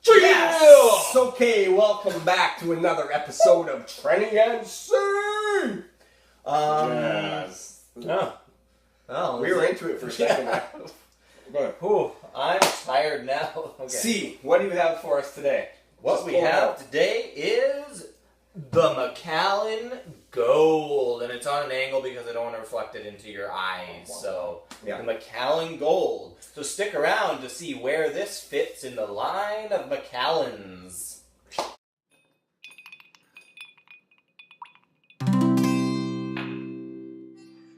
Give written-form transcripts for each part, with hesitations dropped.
Yes! Okay, welcome back to another episode of Trenny and C. Yes. No. Oh, We were into it for a second. Yeah. Go ahead. Ooh, I'm tired now. Okay. C, what do you have for us today? What we have today is the Macallan Gold, and it's on an angle because I don't want to reflect it into your eyes. So, the Macallan Gold. So stick around to see where this fits in the line of Macallans.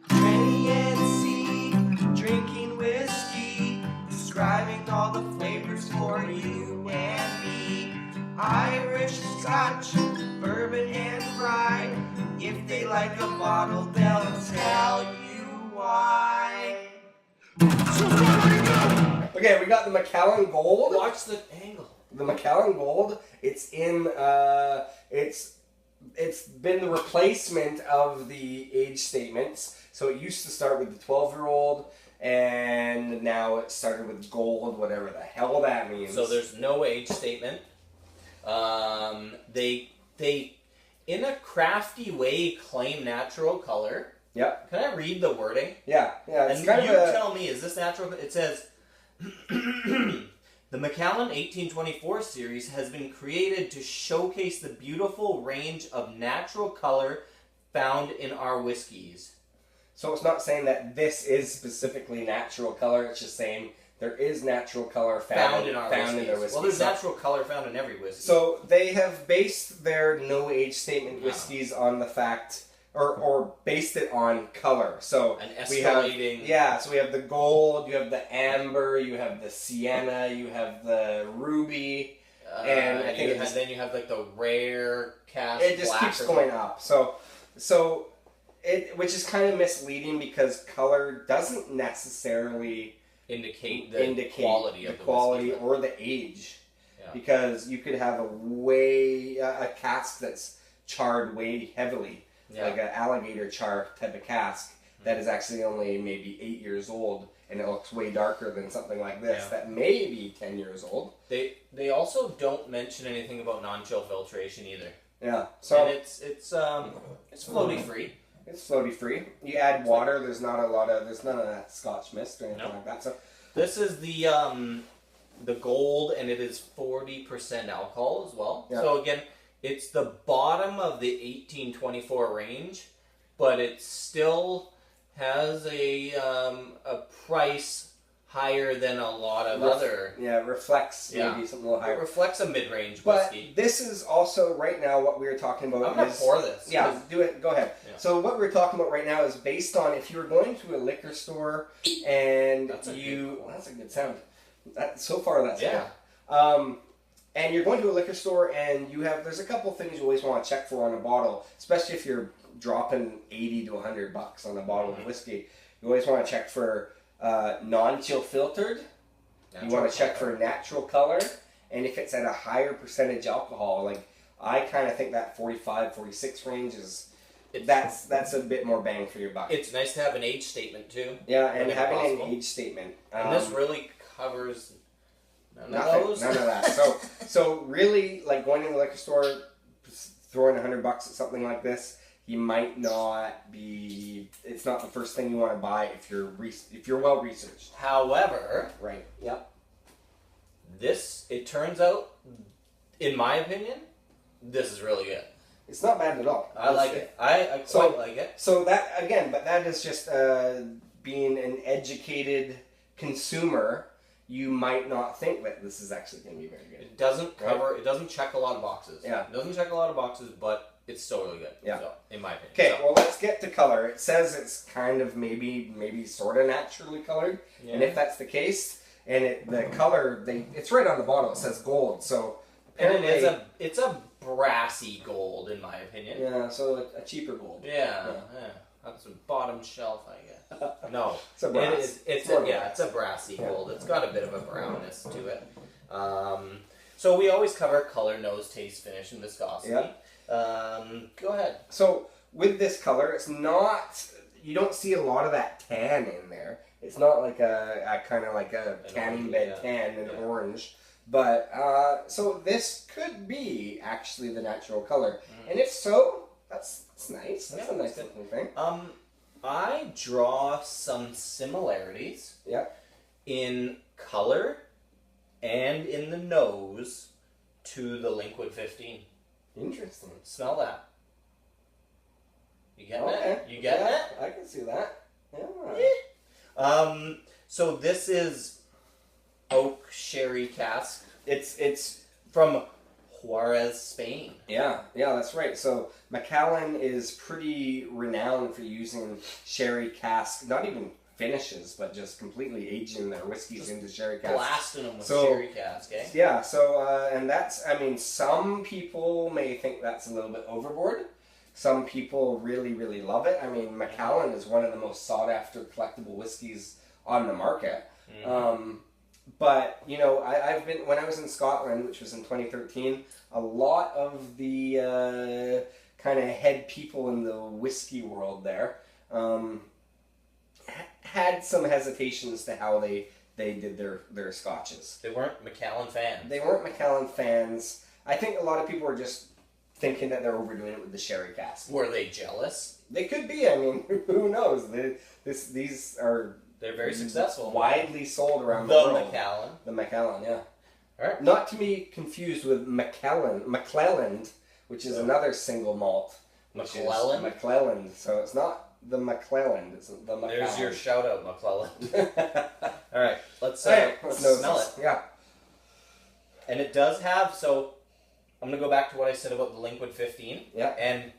Trenny and C, drinking whiskey, describing all the flavors for you and me. Irish, Scotch, bourbon, and rye. If they like a bottle, they'll tell you why. Okay, we got the Macallan Gold. Watch the angle. The Macallan Gold. It's in. It's been the replacement of the age statements. So it used to start with the 12-year-old, and now it started with gold, whatever the hell that means. So there's no age statement. They in a crafty way claim natural color. Yep. Can I read the wording? Yeah. It's And kind you of tell me, is this natural? It says, the Macallan 1824 series has been created to showcase the beautiful range of natural color found in our whiskeys. So it's not saying that this is specifically natural color. It's just saying there is natural color found in our whiskeys. Well, there's natural color found in every whiskey. So they have based their no age statement whiskeys on the fact, or based it on color. So an escalating. So we have the gold, you have the amber, you have the sienna, you have the ruby, and I think then you have like the rare cast. It just keeps going up. So which is kind of misleading because color doesn't necessarily indicate the quality of the quality or the age. Yeah. Because you could have a cask that's charred way heavily, like an alligator char type of cask that is actually only maybe 8 years old, and it looks way darker than something like this that may be 10 years old. They also don't mention anything about non-chill filtration either. Yeah, so and it's floaty free. It's floaty free. You add water. There's none of that Scotch mist or anything like that. So this is the gold, and it is 40% alcohol as well. Yeah. So again, it's the bottom of the 1824 range, but it still has a price higher than a lot of other. Yeah, it reflects maybe something a little higher. It reflects a mid-range whiskey. But this is also right now what we were talking about. I'm gonna pour this. Yeah, do it. Go ahead. Yeah. So what we're talking about right now is based on if you were going to a liquor store and that's a good sound. So far that's good. And you're going to a liquor store and there's a couple things you always want to check for on a bottle, especially if you're dropping $80 to $100 on a bottle of whiskey. You always want to check for non-chill filtered. You want to check for natural color, and if it's at a higher percentage alcohol, like I kind of think that 45, 46 range that's a bit more bang for your buck. It's nice to have an age statement too. Yeah, and having an age statement. And this really covers none of that. So really, like going to the liquor store, throwing $100 at something like this, you might not be. It's not the first thing you want to buy if you're well researched. However, right. Yep. It turns out, in my opinion, this is really good. It's not bad at all. I like it. I quite like it. So that again, but that is just being an educated consumer. You might not think that this is actually going to be very good. It doesn't cover. Right? It doesn't check a lot of boxes. Yeah. It doesn't check a lot of boxes, but it's still really good. Yeah. So, in my opinion. Okay, well, let's get to color. It says it's kind of maybe sort of naturally colored. Yeah. And if that's the case, and the color, it's right on the bottle. It says gold. So apparently it's a brassy gold, in my opinion. Yeah, so a cheaper gold. Yeah. That's a bottom shelf, I guess. No. It's a brass. It's a brassy gold. It's got a bit of a brownness to it. So we always cover color, nose, taste, finish, and viscosity. Yeah. Go ahead. So with this color, it's not. You don't see a lot of that tan in there. It's not like a kind of like a tanning bed tan and orange. But, so this could be actually the natural color. And if so, that's nice. That's a nice looking thing. I draw some similarities. Yeah. In color and in the nose to the Liquid 15. Interesting. Smell that. You getting it? You getting it? I can see that. Yeah. So this is oak sherry cask. It's from Juarez, Spain. Yeah, that's right. So Macallan is pretty renowned for using sherry cask, not even finishes, but just completely aging their whiskeys into sherry cask. Blasting them with sherry cask, eh? Yeah, so, and that's, I mean, some people may think that's a little bit overboard. Some people really, really love it. I mean, Macallan is one of the most sought-after collectible whiskeys on the market. But, you know, I've been, when I was in Scotland, which was in 2013, a lot of the kind of head people in the whiskey world there had some hesitations to how they did their scotches. They weren't Macallan fans. They weren't Macallan fans. I think a lot of people were just thinking that they're overdoing it with the sherry cask. Were they jealous? They could be. I mean, who knows? These are... They're very successful. Widely sold around the world. Macallan. The Macallan, yeah. All right. Not to be confused with Macallan, which is another single malt. Macallan? Macallan. So it's not the Macallan, it's the Macallan. There's your shout out, Macallan. All right, let's smell it. Yeah. And it does have, so I'm going to go back to what I said about the Liquid 15. Yeah. And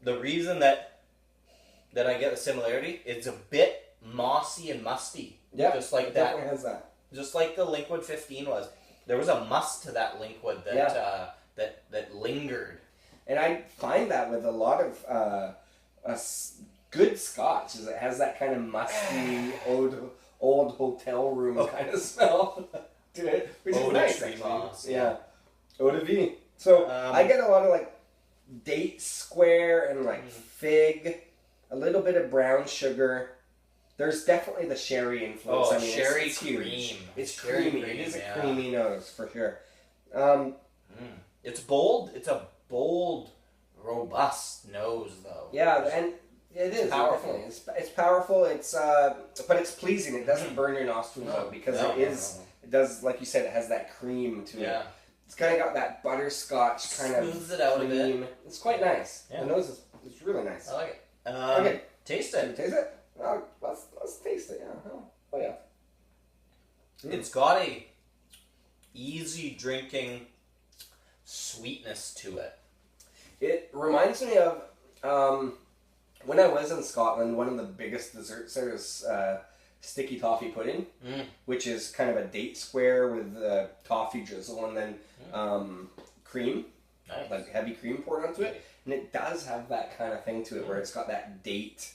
the reason that I get the similarity, it's a bit mossy and musty. Yeah, just like it that. definitely has that. Just like the Liquid 15 was. There was a must to that liquid that lingered. And I find that with a lot of good Scotch, is it has that kind of musty, old hotel room kind of smell to it, which is nice, actually. Yeah. Eau de vie. So I get a lot of like date square and like fig, a little bit of brown sugar. There's definitely the sherry influence. Oh, I mean, sherry it's cream. Huge. It's sherry creamy. Cream, it is a creamy nose for sure. It's bold. It's a bold, robust nose, though. Yeah, and it is powerful. Definitely. It's powerful. It's but it's pleasing. It doesn't burn your nostrils out because it does, like you said, it has that cream to it. It's kind of got that butterscotch kind of smooths it out cream. a bit. It's quite nice. Yeah. The nose is really nice. I like it. Okay, taste should we it. taste it? Let's taste it. Yeah. Oh yeah. It's got a easy drinking sweetness to it. It reminds me of when I was in Scotland. One of the biggest desserts there is sticky toffee pudding, which is kind of a date square with toffee drizzle and then cream, like heavy cream poured onto it. And it does have that kind of thing to it where it's got that date,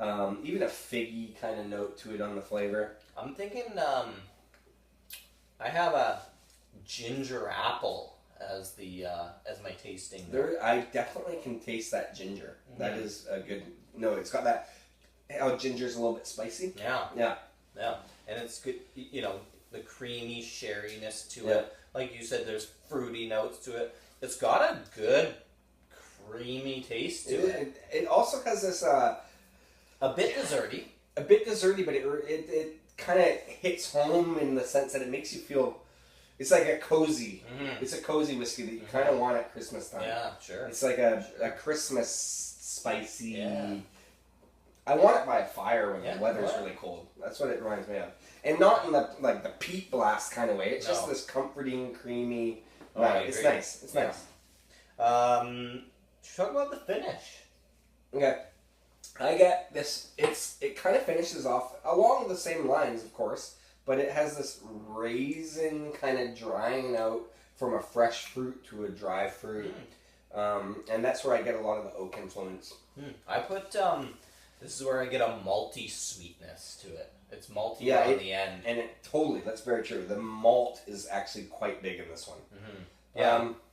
even a figgy kind of note to it on the flavor. I'm thinking I have a ginger apple as my tasting. I definitely can taste that ginger. That is a good. No, it's got that. How ginger's a little bit spicy. Yeah. And it's good. You know, the creamy sherryness to it. Like you said, there's fruity notes to it. It's got a good creamy taste to it. It also has this a bit desserty. A bit desserty, but it kind of hits home in the sense that it makes you feel. It's like a cozy. It's a cozy whiskey that you kind of want at Christmas time. Yeah, sure. It's like a Christmas spicy. Yeah. I want it by a fire when the weather's really cold. That's what it reminds me of, and not in the peat blast kind of way. It's just this comforting, creamy. It's nice. It's nice. Talk about the finish. Okay. I get this. It kind of finishes off along the same lines, of course, but it has this raisin kind of drying out from a fresh fruit to a dry fruit, and that's where I get a lot of the oak influence. I put this is where I get a malty sweetness to it. It's malty on the end, and that's very true. The malt is actually quite big in this one.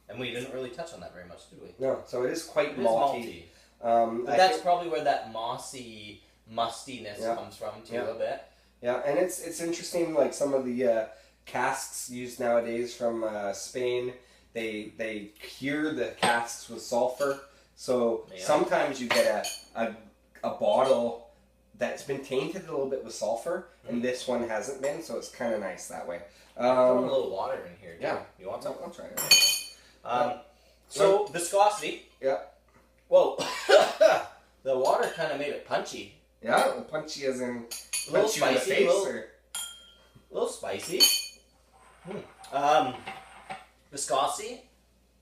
And we didn't really touch on that very much, did we? No, so it is quite malty. But that's probably where that mossy mustiness comes from too, a bit. Yeah, and it's interesting, like some of the casks used nowadays from Spain. They cure the casks with sulfur. So sometimes you get a bottle that's been tainted a little bit with sulfur, and this one hasn't been, so it's kind of nice that way. Throw a little water in here. Yeah. You want some? I'll try it. So, viscosity. Yeah. Whoa. The water kind of made it punchy. Yeah, punchy as in A little punch you in the spicy. face, A little spicy. Viscosity.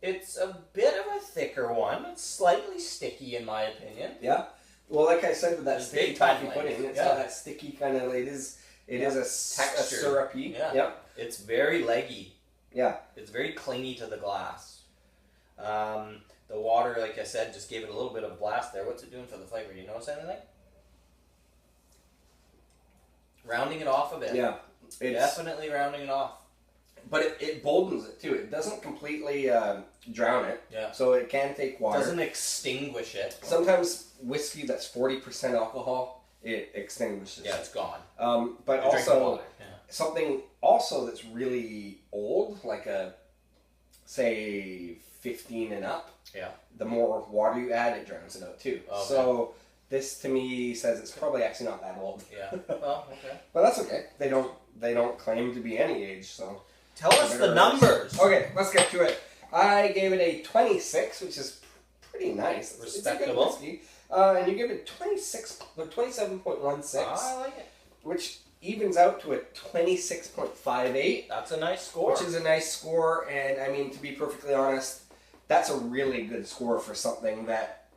It's a bit of a thicker one. It's slightly sticky in my opinion. Yeah. Well, like I said with that It's sticky big toffee time pudding, length. it's got that sticky kind of, it is a Texture. syrupy. Yeah. Yep. It's very leggy. Yeah. It's very clingy to the glass. The water, like I said, just gave it a little bit of a blast there. What's it doing for the flavor? You notice anything? Rounding it off a bit. Yeah. It's Definitely rounding it off. But it boldens it too. It doesn't completely drown it. Yeah. So it can take water. Doesn't extinguish it. Sometimes whiskey that's 40% alcohol, it extinguishes. Yeah, it's gone. But You're drinking also water. Yeah. something also that's really old, like a say 15 and up. Yeah. The more water you add, it drowns it out too. Okay. So this to me says it's probably actually not that old. Yeah. Well, okay. But that's okay. They don't claim to be any age, so. Tell us the numbers. Okay, let's get to it. I gave it a 26, which is pretty nice. Respectable. It's a good whiskey. And you give it 27.16. I like it. Which evens out to a 26.58. That's a nice score. Which is a nice score, and I mean, to be perfectly honest, that's a really good score for something that,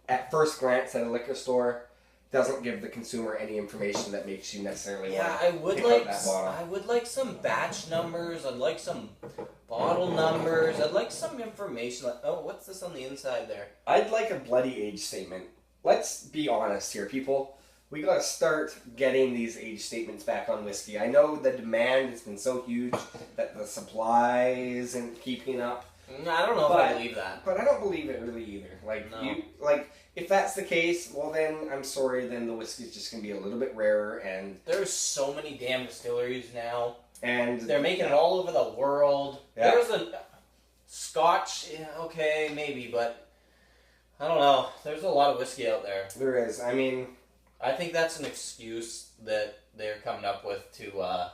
at first glance at a liquor store, doesn't give the consumer any information that makes you necessarily want to pick up that bottle. I would like some batch numbers. I'd like some bottle numbers. I'd like some information. Like, oh, what's this on the inside there? I'd like a bloody age statement. Let's be honest here, people. We gotta start getting these age statements back on whiskey. I know the demand has been so huge that the supply isn't keeping up. I don't know if I believe that. But I don't believe it really either. If that's the case, well then, I'm sorry, then the whiskey's just going to be a little bit rarer, and... There's so many damn distilleries now. And... They're making it all over the world. Yeah. There's a Scotch, yeah, okay, maybe, but... I don't know. There's a lot of whiskey out there. There is. I mean... I think that's an excuse that they're coming up with to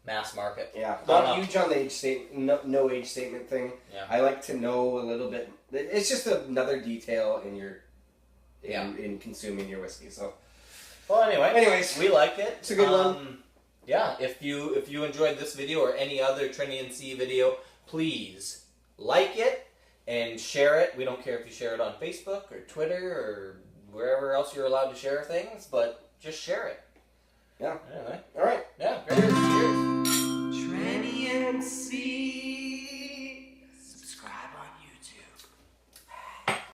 mass market. Yeah. Not huge on the age statement, no age statement thing. Yeah. I like to know a little bit... It's just another detail in your... In consuming your whiskey, so. Well, anyways, we like it. It's a good one. Yeah, if you enjoyed this video or any other Trenny and C video, please like it and share it. We don't care if you share it on Facebook or Twitter or wherever else you're allowed to share things, but just share it.